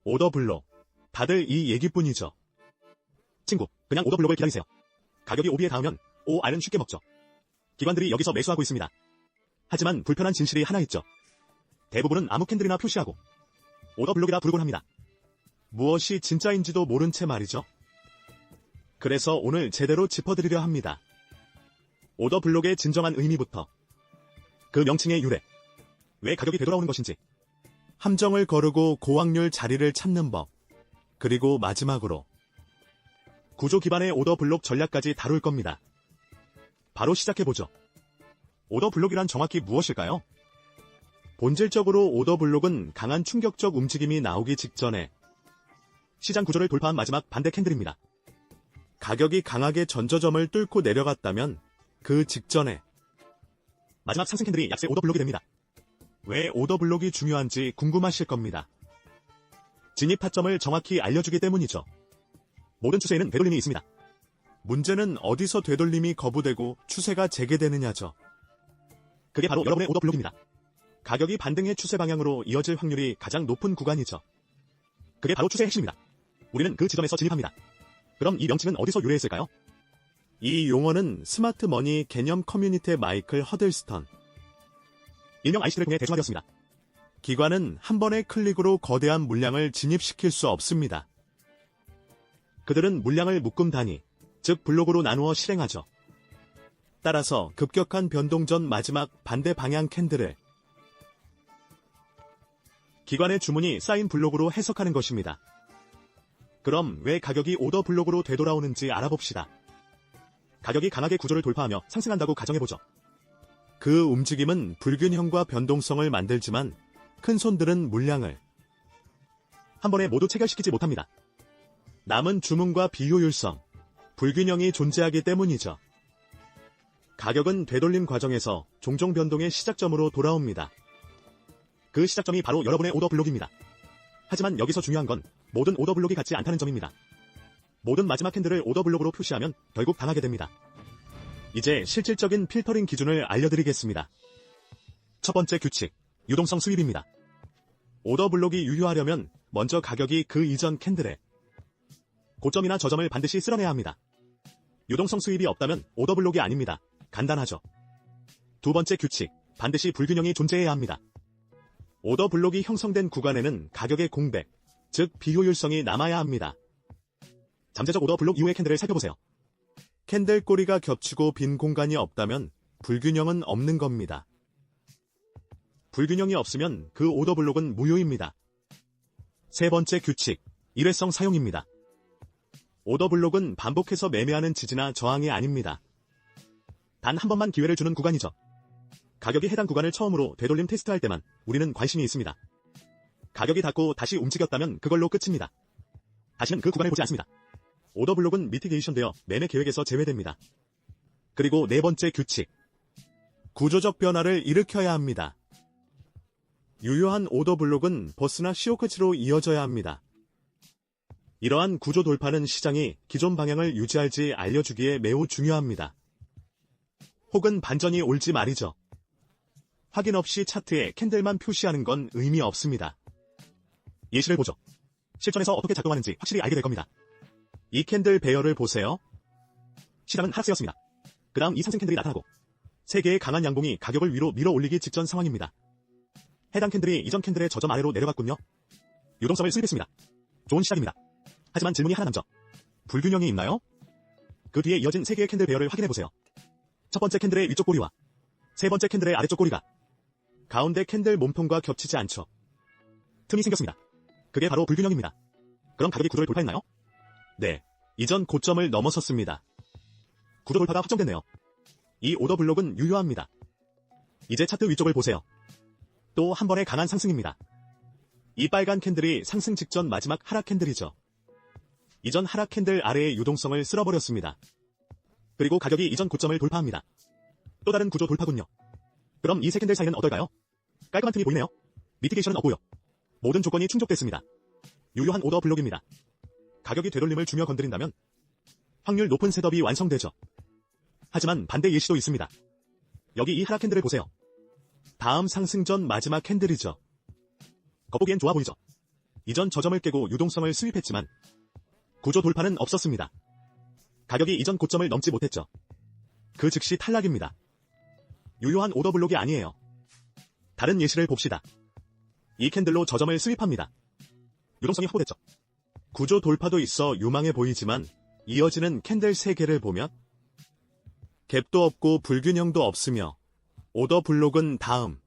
오더 블록. 다들 이 얘기뿐이죠. 친구, 그냥 오더 블록을 기다리세요. 가격이 OB에 닿으면 OR은 쉽게 먹죠. 기관들이 여기서 매수하고 있습니다. 하지만 불편한 진실이 하나 있죠. 대부분은 아무 캔들이나 표시하고 오더 블록이라 부르곤 합니다. 무엇이 진짜인지도 모른 채 말이죠. 그래서 오늘 제대로 짚어드리려 합니다. 오더 블록의 진정한 의미부터, 그 명칭의 유래, 왜 가격이 되돌아오는 것인지, 함정을 거르고 고확률 자리를 찾는 법, 그리고 마지막으로 구조 기반의 오더 블록 전략까지 다룰 겁니다. 바로 시작해보죠. 오더 블록이란 정확히 무엇일까요? 본질적으로 오더 블록은 강한 충격적 움직임이 나오기 직전에 시장 구조를 돌파한 마지막 반대 캔들입니다. 가격이 강하게 전저점을 뚫고 내려갔다면 그 직전에 마지막 상승 캔들이 약세 오더 블록이 됩니다. 왜 오더 블록이 중요한지 궁금하실 겁니다. 진입 타점을 정확히 알려주기 때문이죠. 모든 추세에는 되돌림이 있습니다. 문제는 어디서 되돌림이 거부되고 추세가 재개되느냐죠. 그게 바로 여러분의 오더 블록입니다. 가격이 반등의 추세 방향으로 이어질 확률이 가장 높은 구간이죠. 그게 바로 추세의 핵심입니다. 우리는 그 지점에서 진입합니다. 그럼 이 명칭은 어디서 유래했을까요? 이 용어는 스마트 머니 개념 커뮤니티의 마이클 허들스턴, 일명 IC를 통해 대중화되었습니다. 기관은 한 번의 클릭으로 거대한 물량을 진입시킬 수 없습니다. 그들은 물량을 묶음 단위, 즉 블록으로 나누어 실행하죠. 따라서 급격한 변동 전 마지막 반대 방향 캔들을 기관의 주문이 쌓인 블록으로 해석하는 것입니다. 그럼 왜 가격이 오더 블록으로 되돌아오는지 알아봅시다. 가격이 강하게 구조를 돌파하며 상승한다고 가정해보죠. 그 움직임은 불균형과 변동성을 만들지만 큰 손들은 물량을 한 번에 모두 체결시키지 못합니다. 남은 주문과 비효율성, 불균형이 존재하기 때문이죠. 가격은 되돌림 과정에서 종종 변동의 시작점으로 돌아옵니다. 그 시작점이 바로 여러분의 오더 블록입니다. 하지만 여기서 중요한 건 모든 오더 블록이 같지 않다는 점입니다. 모든 마지막 캔들을 오더 블록으로 표시하면 결국 당하게 됩니다. 이제 실질적인 필터링 기준을 알려드리겠습니다. 첫 번째 규칙, 유동성 수입입니다. 오더 블록이 유효하려면 먼저 가격이 그 이전 캔들의 고점이나 저점을 반드시 쓸어내야 합니다. 유동성 수입이 없다면 오더 블록이 아닙니다. 간단하죠. 두 번째 규칙, 반드시 불균형이 존재해야 합니다. 오더 블록이 형성된 구간에는 가격의 공백, 즉 비효율성이 남아야 합니다. 잠재적 오더 블록 이후의 캔들을 살펴보세요. 캔들 꼬리가 겹치고 빈 공간이 없다면 불균형은 없는 겁니다. 불균형이 없으면 그 오더 블록은 무효입니다. 세 번째 규칙, 일회성 사용입니다. 오더 블록은 반복해서 매매하는 지지나 저항이 아닙니다. 단 한 번만 기회를 주는 구간이죠. 가격이 해당 구간을 처음으로 되돌림 테스트할 때만 우리는 관심이 있습니다. 가격이 닿고 다시 움직였다면 그걸로 끝입니다. 다시는 그 구간을 보지 않습니다. 오더 블록은 미티게이션 되어 매매 계획에서 제외됩니다. 그리고 네 번째 규칙, 구조적 변화를 일으켜야 합니다. 유효한 오더 블록은 버스나 시오크치로 이어져야 합니다. 이러한 구조 돌파는 시장이 기존 방향을 유지할지 알려주기에 매우 중요합니다. 혹은 반전이 올지 말이죠. 확인 없이 차트에 캔들만 표시하는 건 의미 없습니다. 예시를 보죠. 실전에서 어떻게 작동하는지 확실히 알게 될 겁니다. 이 캔들 배열을 보세요. 시장은 하락세였습니다. 그 다음 이 상승 캔들이 나타나고 3개의 강한 양봉이 가격을 위로 밀어 올리기 직전 상황입니다. 해당 캔들이 이전 캔들의 저점 아래로 내려갔군요. 유동성을 수입했습니다. 좋은 시작입니다. 하지만 질문이 하나 남죠. 불균형이 있나요? 그 뒤에 이어진 3개의 캔들 배열을 확인해보세요. 첫 번째 캔들의 위쪽 꼬리와 세 번째 캔들의 아래쪽 꼬리가 가운데 캔들 몸통과 겹치지 않죠. 틈이 생겼습니다. 그게 바로 불균형입니다. 그럼 가격이 구조를 돌파했나요? 네, 이전 고점을 넘어섰습니다. 구조 돌파가 확정됐네요. 이 오더 블록은 유효합니다. 이제 차트 위쪽을 보세요. 또 한 번의 강한 상승입니다. 이 빨간 캔들이 상승 직전 마지막 하락 캔들이죠. 이전 하락 캔들 아래의 유동성을 쓸어버렸습니다. 그리고 가격이 이전 고점을 돌파합니다. 또 다른 구조 돌파군요. 그럼 이 세 캔들 사이는 어떨까요? 깔끔한 틈이 보이네요. 미티게이션은 없고요. 모든 조건이 충족됐습니다. 유효한 오더 블록입니다. 가격이 되돌림을 주며 건드린다면 확률 높은 셋업이 완성되죠. 하지만 반대 예시도 있습니다. 여기 이 하락 캔들을 보세요. 다음 상승 전 마지막 캔들이죠. 겉보기엔 좋아 보이죠. 이전 저점을 깨고 유동성을 수입했지만 구조 돌파는 없었습니다. 가격이 이전 고점을 넘지 못했죠. 그 즉시 탈락입니다. 유효한 오더블록이 아니에요. 다른 예시를 봅시다. 이 캔들로 저점을 수입합니다. 유동성이 확보됐죠. 구조 돌파도 있어 유망해 보이지만 이어지는 캔들 3개를 보면 갭도 없고 불균형도 없으며 오더블록은 다음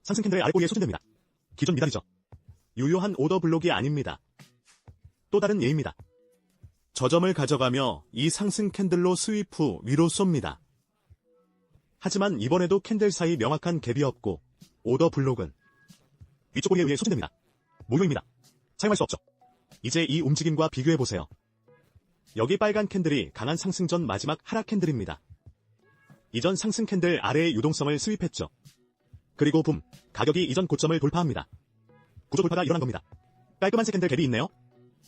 상승 캔들의 아랫꼬리에 소진됩니다. 기존 미달이죠. 유효한 오더블록이 아닙니다. 또 다른 예입니다. 저점을 가져가며 이 상승 캔들로 수입 후 위로 쏩니다. 하지만 이번에도 캔들 사이 명확한 갭이 없고 오더블록은 위쪽 꼬리에 의해 소진됩니다. 모요입니다. 사용할 수 없죠. 이제 이 움직임과 비교해보세요. 여기 빨간 캔들이 강한 상승 전 마지막 하락 캔들입니다. 이전 상승 캔들 아래의 유동성을 수입했죠. 그리고 붐, 가격이 이전 고점을 돌파합니다. 구조 돌파가 일어난 겁니다. 깔끔한 세 캔들 갭이 있네요.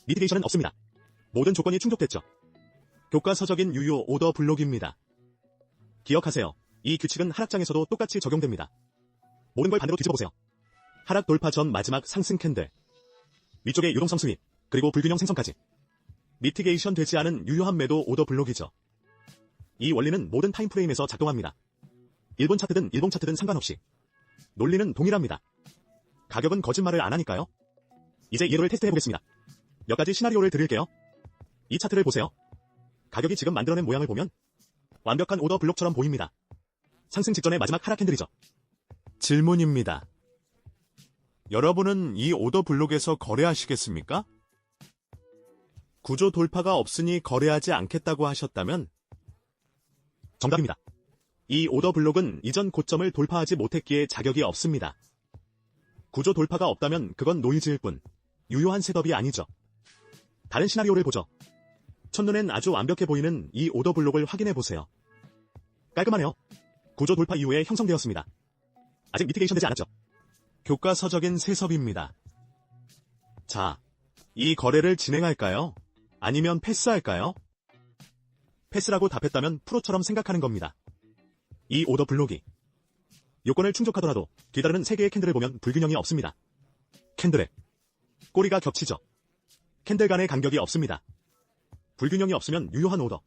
미티게이션은 없습니다. 모든 조건이 충족됐죠. 교과서적인 유효 오더블록입니다. 기억하세요. 이 규칙은 하락장에서도 똑같이 적용됩니다. 모든 걸 반대로 뒤집어보세요. 하락 돌파 전 마지막 상승 캔들, 위쪽의 유동성 수입, 그리고 불균형 생성까지. 미티게이션 되지 않은 유효한 매도 오더블록이죠. 이 원리는 모든 타임프레임에서 작동합니다. 일본 차트든 일봉 차트든 상관없이. 논리는 동일합니다. 가격은 거짓말을 안 하니까요. 이제 이해를 테스트해보겠습니다. 몇 가지 시나리오를 드릴게요. 이 차트를 보세요. 가격이 지금 만들어낸 모양을 보면 완벽한 오더블록처럼 보입니다. 상승 직전의 마지막 하락 캔들이죠. 질문입니다. 여러분은 이 오더블록에서 거래하시겠습니까? 구조 돌파가 없으니 거래하지 않겠다고 하셨다면 정답입니다. 이 오더블록은 이전 고점을 돌파하지 못했기에 자격이 없습니다. 구조 돌파가 없다면 그건 노이즈일 뿐 유효한 셋업이 아니죠. 다른 시나리오를 보죠. 첫눈엔 아주 완벽해 보이는 이 오더블록을 확인해보세요. 깔끔하네요. 구조 돌파 이후에 형성되었습니다. 아직 미티게이션 되지 않았죠. 교과서적인 세섭입니다. 자, 이 거래를 진행할까요? 아니면 패스할까요? 패스라고 답했다면 프로처럼 생각하는 겁니다. 이 오더블록이 요건을 충족하더라도 뒤따르는 3개의 캔들을 보면 불균형이 없습니다. 캔들의 꼬리가 겹치죠. 캔들 간의 간격이 없습니다. 불균형이 없으면 유효한 오더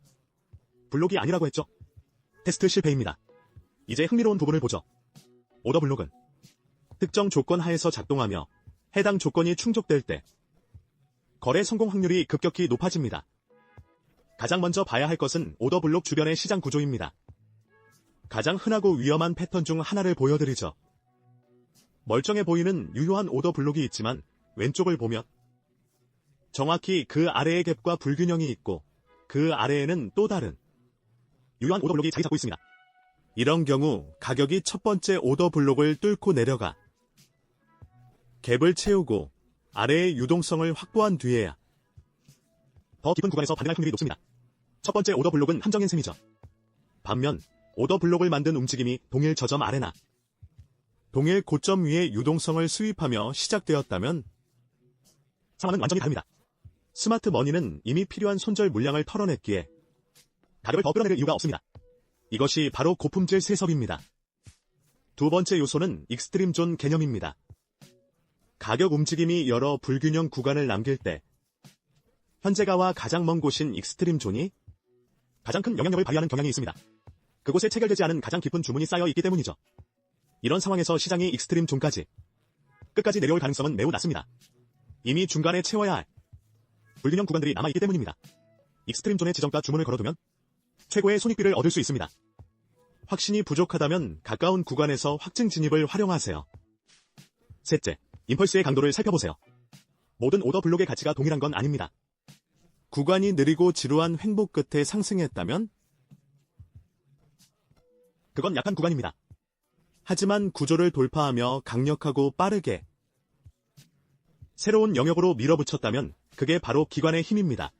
블록이 아니라고 했죠. 테스트 실패입니다. 이제 흥미로운 부분을 보죠. 오더블록은 특정 조건 하에서 작동하며 해당 조건이 충족될 때 거래 성공 확률이 급격히 높아집니다. 가장 먼저 봐야 할 것은 오더블록 주변의 시장 구조입니다. 가장 흔하고 위험한 패턴 중 하나를 보여드리죠. 멀쩡해 보이는 유효한 오더블록이 있지만 왼쪽을 보면 정확히 그 아래의 갭과 불균형이 있고 그 아래에는 또 다른 유효한 오더블록이 자리 잡고 있습니다. 이런 경우 가격이 첫 번째 오더블록을 뚫고 내려가 갭을 채우고 아래의 유동성을 확보한 뒤에야 더 깊은 구간에서 반등할 확률이 높습니다. 첫 번째 오더블록은 함정인 셈이죠. 반면 오더블록을 만든 움직임이 동일 저점 아래나 동일 고점 위에 유동성을 수입하며 시작되었다면 상황은 완전히 다릅니다. 스마트 머니는 이미 필요한 손절 물량을 털어냈기에 가격을 더 끌어내릴 이유가 없습니다. 이것이 바로 고품질 세섭입니다. 두 번째 요소는 익스트림 존 개념입니다. 가격 움직임이 여러 불균형 구간을 남길 때 현재가와 가장 먼 곳인 익스트림 존이 가장 큰 영향력을 발휘하는 경향이 있습니다. 그곳에 체결되지 않은 가장 깊은 주문이 쌓여 있기 때문이죠. 이런 상황에서 시장이 익스트림 존까지 끝까지 내려올 가능성은 매우 낮습니다. 이미 중간에 채워야 할 불균형 구간들이 남아있기 때문입니다. 익스트림 존의 지정가 주문을 걸어두면 최고의 손익비를 얻을 수 있습니다. 확신이 부족하다면 가까운 구간에서 확증 진입을 활용하세요. 셋째, 임펄스의 강도를 살펴보세요. 모든 오더블록의 가치가 동일한 건 아닙니다. 구간이 느리고 지루한 횡보 끝에 상승했다면 그건 약한 구간입니다. 하지만 구조를 돌파하며 강력하고 빠르게 새로운 영역으로 밀어붙였다면 그게 바로 기관의 힘입니다.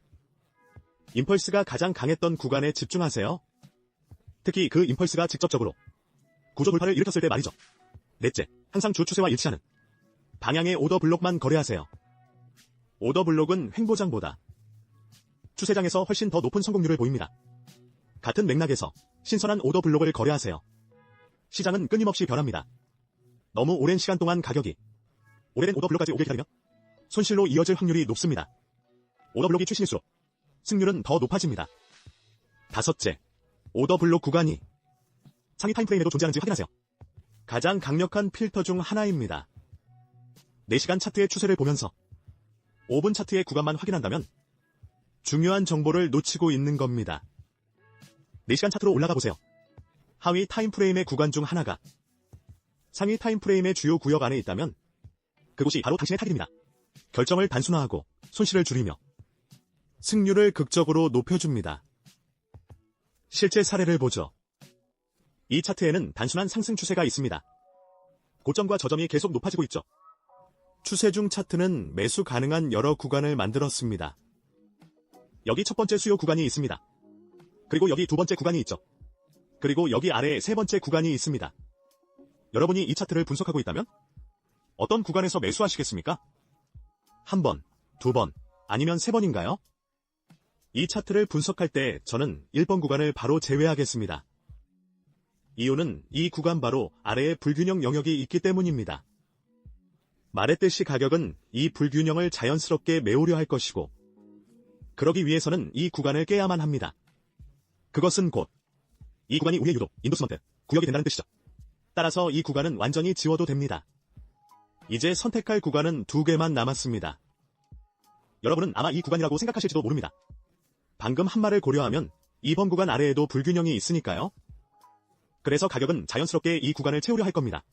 임펄스가 가장 강했던 구간에 집중하세요. 특히 그 임펄스가 직접적으로 구조 돌파를 일으켰을 때 말이죠. 넷째, 항상 주 추세와 일치하는 방향의 오더블록만 거래하세요. 오더블록은 횡보장보다 추세장에서 훨씬 더 높은 성공률을 보입니다. 같은 맥락에서 신선한 오더블록을 거래하세요. 시장은 끊임없이 변합니다. 너무 오랜 시간 동안 가격이 오래된 오더블록까지 오길 기다리면 손실로 이어질 확률이 높습니다. 오더블록이 출신일수록 승률은 더 높아집니다. 다섯째, 오더블록 구간이 상위 타임프레임에도 존재하는지 확인하세요. 가장 강력한 필터 중 하나입니다. 4시간 차트의 추세를 보면서 5분 차트의 구간만 확인한다면 중요한 정보를 놓치고 있는 겁니다. 4시간 차트로 올라가 보세요. 하위 타임프레임의 구간 중 하나가 상위 타임프레임의 주요 구역 안에 있다면 그곳이 바로 당신의 타깃입니다. 결정을 단순화하고 손실을 줄이며 승률을 극적으로 높여줍니다. 실제 사례를 보죠. 이 차트에는 단순한 상승 추세가 있습니다. 고점과 저점이 계속 높아지고 있죠. 추세 중 차트는 매수 가능한 여러 구간을 만들었습니다. 여기 첫 번째 수요 구간이 있습니다. 그리고 여기 두 번째 구간이 있죠. 그리고 여기 아래에 세 번째 구간이 있습니다. 여러분이 이 차트를 분석하고 있다면 어떤 구간에서 매수하시겠습니까? 한 번, 두 번, 아니면 세 번인가요? 이 차트를 분석할 때 저는 1번 구간을 바로 제외하겠습니다. 이유는 이 구간 바로 아래에 불균형 영역이 있기 때문입니다. 말했듯이 가격은 이 불균형을 자연스럽게 메우려 할 것이고 그러기 위해서는 이 구간을 깨야만 합니다. 그것은 곧 이 구간이 우리의 유도, 인도스먼트, 구역이 된다는 뜻이죠. 따라서 이 구간은 완전히 지워도 됩니다. 이제 선택할 구간은 2개만 남았습니다. 여러분은 아마 이 구간이라고 생각하실지도 모릅니다. 방금 한 말을 고려하면 2번 구간 아래에도 불균형이 있으니까요. 그래서 가격은 자연스럽게 이 구간을 채우려 할 겁니다.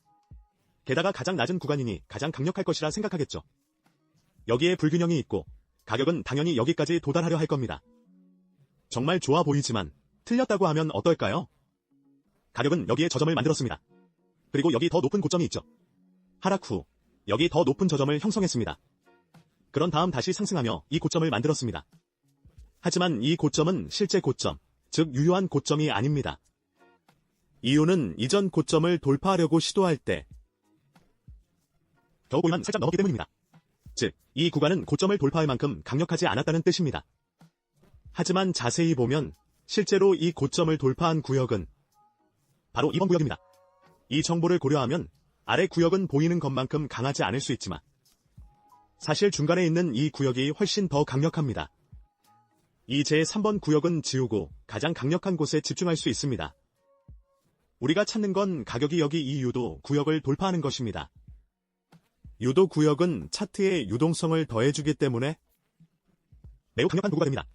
게다가 가장 낮은 구간이니 가장 강력할 것이라 생각하겠죠. 여기에 불균형이 있고 가격은 당연히 여기까지 도달하려 할 겁니다. 정말 좋아 보이지만 틀렸다고 하면 어떨까요? 가격은 여기에 저점을 만들었습니다. 그리고 여기 더 높은 고점이 있죠. 하락 후 여기 더 높은 저점을 형성했습니다. 그런 다음 다시 상승하며 이 고점을 만들었습니다. 하지만 이 고점은 실제 고점, 즉 유효한 고점이 아닙니다. 이유는 이전 고점을 돌파하려고 시도할 때 겨우 보이만 살짝 넘었기 때문입니다. 즉, 이 구간은 고점을 돌파할 만큼 강력하지 않았다는 뜻입니다. 하지만 자세히 보면 실제로 이 고점을 돌파한 구역은 바로 이번 구역입니다. 이 정보를 고려하면 아래 구역은 보이는 것만큼 강하지 않을 수 있지만 사실 중간에 있는 이 구역이 훨씬 더 강력합니다. 이 제3번 구역은 지우고 가장 강력한 곳에 집중할 수 있습니다. 우리가 찾는 건 가격이 여기 이 유도 구역을 돌파하는 것입니다. 유도 구역은 차트의 유동성을 더해주기 때문에 매우 강력한 도구가 됩니다.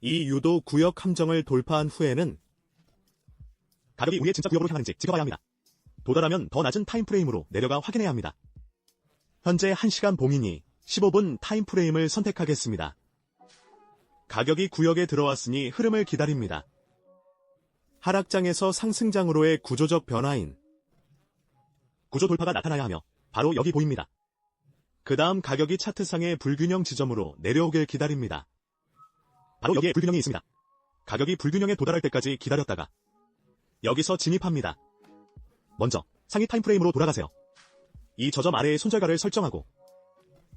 이 유도 구역 함정을 돌파한 후에는 가격이 우리의 진짜 구역으로 향하는지 지켜봐야 합니다. 도달하면 더 낮은 타임프레임으로 내려가 확인해야 합니다. 현재 1시간 봉이니 15분 타임프레임을 선택하겠습니다. 가격이 구역에 들어왔으니 흐름을 기다립니다. 하락장에서 상승장으로의 구조적 변화인 구조 돌파가 나타나야 하며 바로 여기 보입니다. 그 다음 가격이 차트상의 불균형 지점으로 내려오길 기다립니다. 바로 여기에 불균형이 있습니다. 가격이 불균형에 도달할 때까지 기다렸다가 여기서 진입합니다. 먼저 상위 타임프레임으로 돌아가세요. 이 저점 아래의 손절가를 설정하고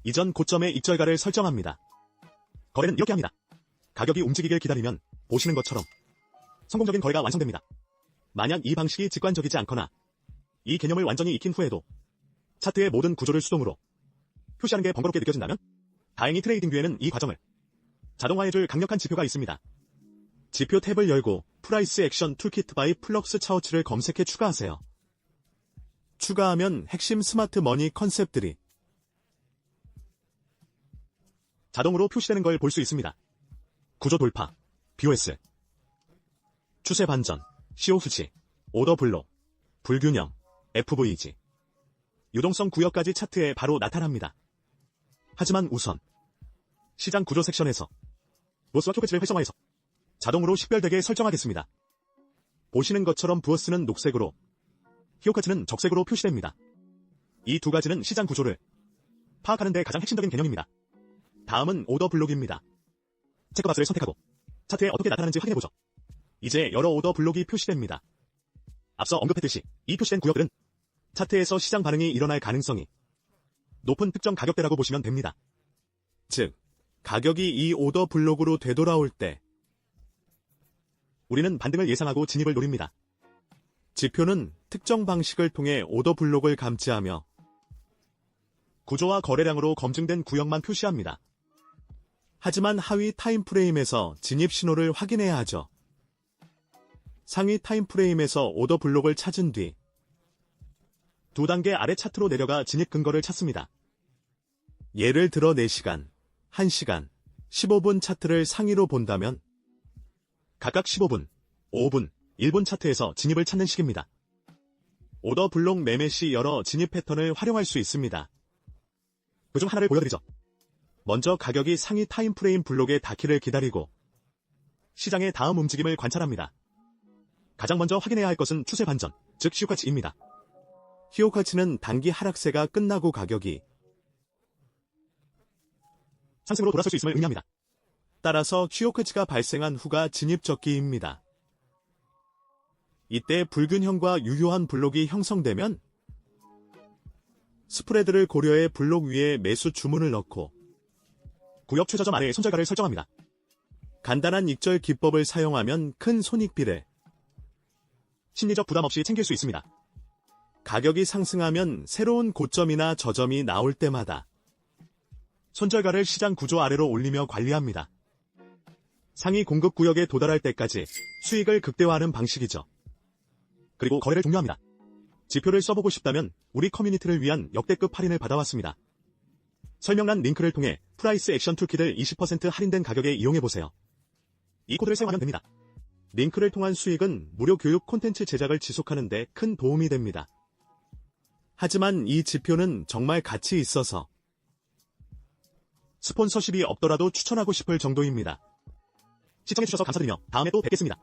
이전 고점의 익절가를 설정합니다. 거래는 이렇게 합니다. 가격이 움직이길 기다리면 보시는 것처럼 성공적인 거래가 완성됩니다. 만약 이 방식이 직관적이지 않거나 이 개념을 완전히 익힌 후에도 차트의 모든 구조를 수동으로 표시하는 게 번거롭게 느껴진다면 다행히 트레이딩 뷰에는 이 과정을 자동화해줄 강력한 지표가 있습니다. 지표 탭을 열고 프라이스 액션 툴키트 바이 플럭스 차워츠를 검색해 추가하세요. 추가하면 핵심 스마트 머니 컨셉들이 자동으로 표시되는 걸 볼 수 있습니다. 구조 돌파, BOS, 추세 반전, CO 수치, 오더 블록, 불균형, FVG, 유동성 구역까지 차트에 바로 나타납니다. 하지만 우선 시장 구조 섹션에서 부어스와 큐패치를 활성화해서 자동으로 식별되게 설정하겠습니다. 보시는 것처럼 부어스는 녹색으로, 히오카츠는 적색으로 표시됩니다. 이 두 가지는 시장 구조를 파악하는 데 가장 핵심적인 개념입니다. 다음은 오더 블록입니다. 체크박스를 선택하고 차트에 어떻게 나타나는지 확인해보죠. 이제 여러 오더 블록이 표시됩니다. 앞서 언급했듯이 이 표시된 구역들은 차트에서 시장 반응이 일어날 가능성이 높은 특정 가격대라고 보시면 됩니다. 즉, 가격이 이 오더 블록으로 되돌아올 때 우리는 반등을 예상하고 진입을 노립니다. 지표는 특정 방식을 통해 오더 블록을 감지하며 구조와 거래량으로 검증된 구역만 표시합니다. 하지만 하위 타임프레임에서 진입 신호를 확인해야 하죠. 상위 타임프레임에서 오더 블록을 찾은 뒤 두 단계 아래 차트로 내려가 진입 근거를 찾습니다. 예를 들어 4시간, 1시간, 15분 차트를 상위로 본다면 각각 15분, 5분, 1분 차트에서 진입을 찾는 식입니다. 오더 블록 매매 시 여러 진입 패턴을 활용할 수 있습니다. 그중 하나를 보여드리죠. 먼저 가격이 상위 타임프레임 블록에 닿기를 기다리고 시장의 다음 움직임을 관찰합니다. 가장 먼저 확인해야 할 것은 추세 반전, 즉 히오카치입니다. 히오카치는 단기 하락세가 끝나고 가격이 상승으로 돌아설 수 있음을 의미합니다. 따라서 히오카치가 발생한 후가 진입적기입니다. 이때 불균형과 유효한 블록이 형성되면 스프레드를 고려해 블록 위에 매수 주문을 넣고 구역 최저점 아래에 손절가를 설정합니다. 간단한 익절 기법을 사용하면 큰 손익비를 심리적 부담 없이 챙길 수 있습니다. 가격이 상승하면 새로운 고점이나 저점이 나올 때마다 손절가를 시장 구조 아래로 올리며 관리합니다. 상위 공급 구역에 도달할 때까지 수익을 극대화하는 방식이죠. 그리고 거래를 종료합니다. 지표를 써보고 싶다면 우리 커뮤니티를 위한 역대급 할인을 받아왔습니다. 설명란 링크를 통해 프라이스 액션 툴킷을 20% 할인된 가격에 이용해보세요. 이 코드를 사용하면 됩니다. 링크를 통한 수익은 무료 교육 콘텐츠 제작을 지속하는 데 큰 도움이 됩니다. 하지만 이 지표는 정말 가치 있어서 스폰서십이 없더라도 추천하고 싶을 정도입니다. 시청해주셔서 감사드리며 다음에 또 뵙겠습니다.